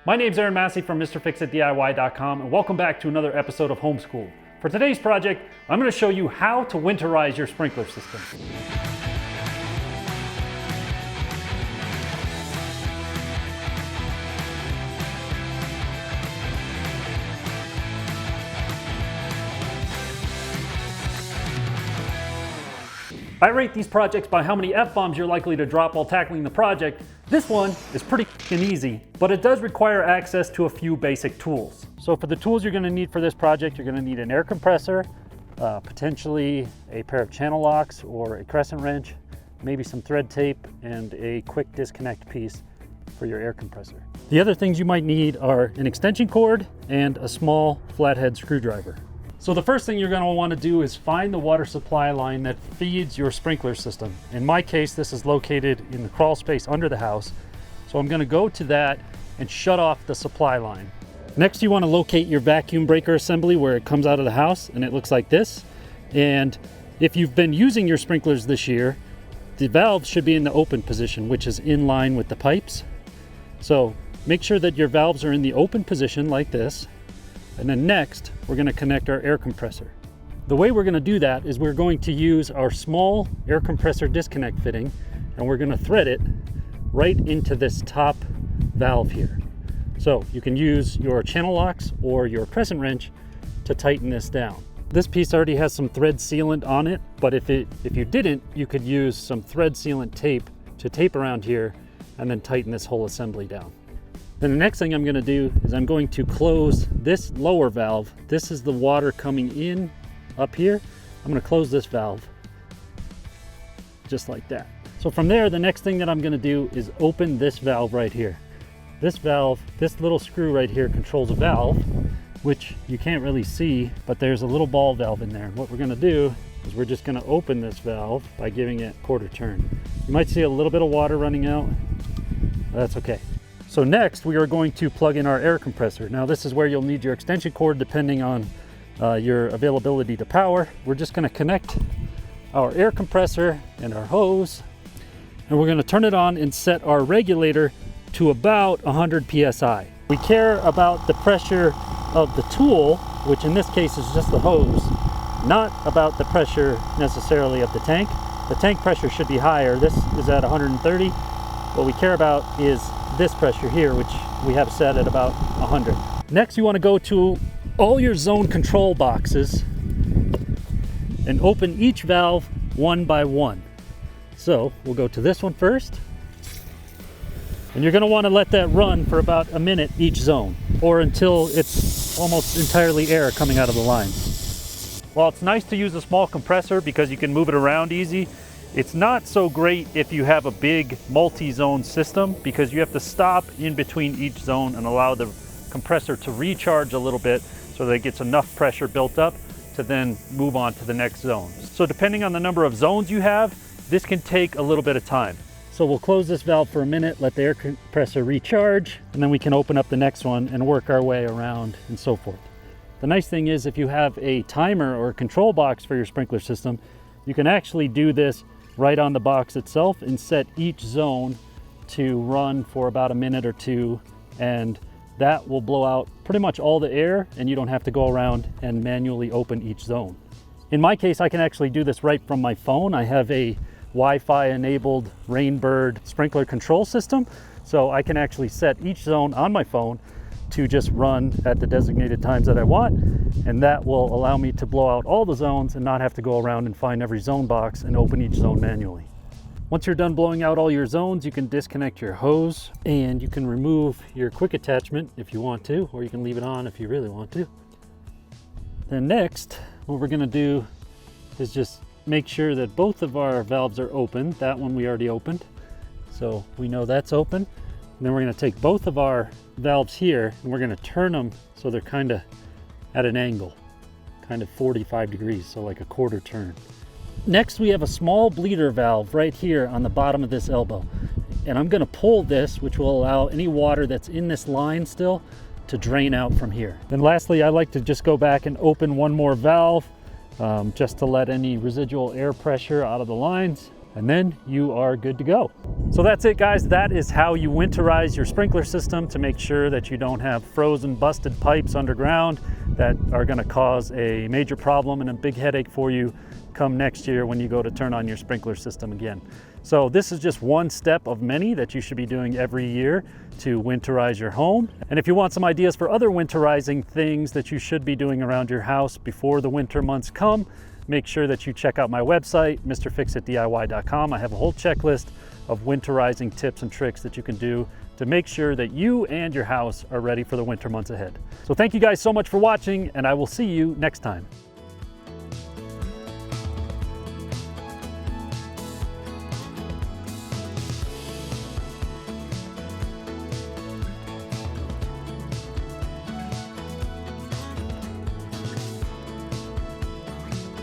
My name's Aaron Massey from MrFixItDIY.com, and welcome back to another episode of Homeschool. For today's project, I'm going to show you how to winterize your sprinkler system. I rate these projects by how many F-bombs you're likely to drop while tackling the project. This one is pretty easy, but it does require access to a few basic tools. So for the tools you're gonna need for this project, you're gonna need an air compressor, potentially a pair of channel locks or a crescent wrench, maybe some thread tape, and a quick disconnect piece for your air compressor. The other things you might need are an extension cord and a small flathead screwdriver. So the first thing you're going to want to do is find the water supply line that feeds your sprinkler system. In my case, this is located in the crawl space under the house. So I'm going to go to that and shut off the supply line. Next, you want to locate your vacuum breaker assembly where it comes out of the house, and it looks like this. And if you've been using your sprinklers this year, the valves should be in the open position, which is in line with the pipes. So make sure that your valves are in the open position like this. And then next, we're going to connect our air compressor. The way we're going to do that is we're going to use our small air compressor disconnect fitting, and we're going to thread it right into this top valve here. So you can use your channel locks or your crescent wrench to tighten this down. This piece already has some thread sealant on it, but if you didn't, you could use some thread sealant tape to tape around here and then tighten this whole assembly down. Then the next thing I'm going to do is I'm going to close this lower valve. This is the water coming in up here. I'm going to close this valve just like that. So from there, the next thing that I'm going to do is open this valve right here. This valve, this little screw right here controls a valve, which you can't really see, but there's a little ball valve in there. What we're going to do is we're just going to open this valve by giving it a quarter turn. You might see a little bit of water running out. That's okay. So next, we are going to plug in our air compressor. Now this is where you'll need your extension cord depending on your availability to power. We're just going to connect our air compressor and our hose, and we're going to turn it on and set our regulator to about 100 psi. We care about the pressure of the tool, which in this case is just the hose, not about the pressure necessarily of the tank. The tank pressure should be higher. This is at 130. What we care about is this pressure here, which we have set at about 100. Next, you want to go to all your zone control boxes and open each valve one by one. So we'll go to this one first. And you're going to want to let that run for about a minute each zone, or until it's almost entirely air coming out of the line. While it's nice to use a small compressor because you can move it around easy, it's not so great if you have a big multi-zone system, because you have to stop in between each zone and allow the compressor to recharge a little bit so that it gets enough pressure built up to then move on to the next zone. So depending on the number of zones you have, this can take a little bit of time. So we'll close this valve for a minute, let the air compressor recharge, and then we can open up the next one and work our way around and so forth. The nice thing is if you have a timer or a control box for your sprinkler system, you can actually do this right on the box itself and set each zone to run for about a minute or two, and that will blow out pretty much all the air, and you don't have to go around and manually open each zone. In my case, I can actually do this right from my phone. I have a Wi-Fi enabled Rainbird sprinkler control system, so I can actually set each zone on my phone to just run at the designated times that I want, and that will allow me to blow out all the zones and not have to go around and find every zone box and open each zone manually. Once you're done blowing out all your zones, you can disconnect your hose, and you can remove your quick attachment if you want to, or you can leave it on if you really want to. Then next, what we're going to do is just make sure that both of our valves are open. That one we already opened, so we know that's open. And then we're going to take both of our valves here and we're going to turn them so they're kind of at an angle, kind of 45 degrees, so like a quarter turn. Next, we have a small bleeder valve right here on the bottom of this elbow, and I'm going to pull this, which will allow any water that's in this line still to drain out from here. Then lastly, I like to just go back and open one more valve just to let any residual air pressure out of the lines, and then you are good to go. So that's it, guys. That is how you winterize your sprinkler system to make sure that you don't have frozen, busted pipes underground that are going to cause a major problem and a big headache for you come next year when you go to turn on your sprinkler system again. So this is just one step of many that you should be doing every year to winterize your home. And if you want some ideas for other winterizing things that you should be doing around your house before the winter months come, make sure that you check out my website, mrfixitdiy.com. I have a whole checklist of winterizing tips and tricks that you can do to make sure that you and your house are ready for the winter months ahead. So thank you guys so much for watching, and I will see you next time.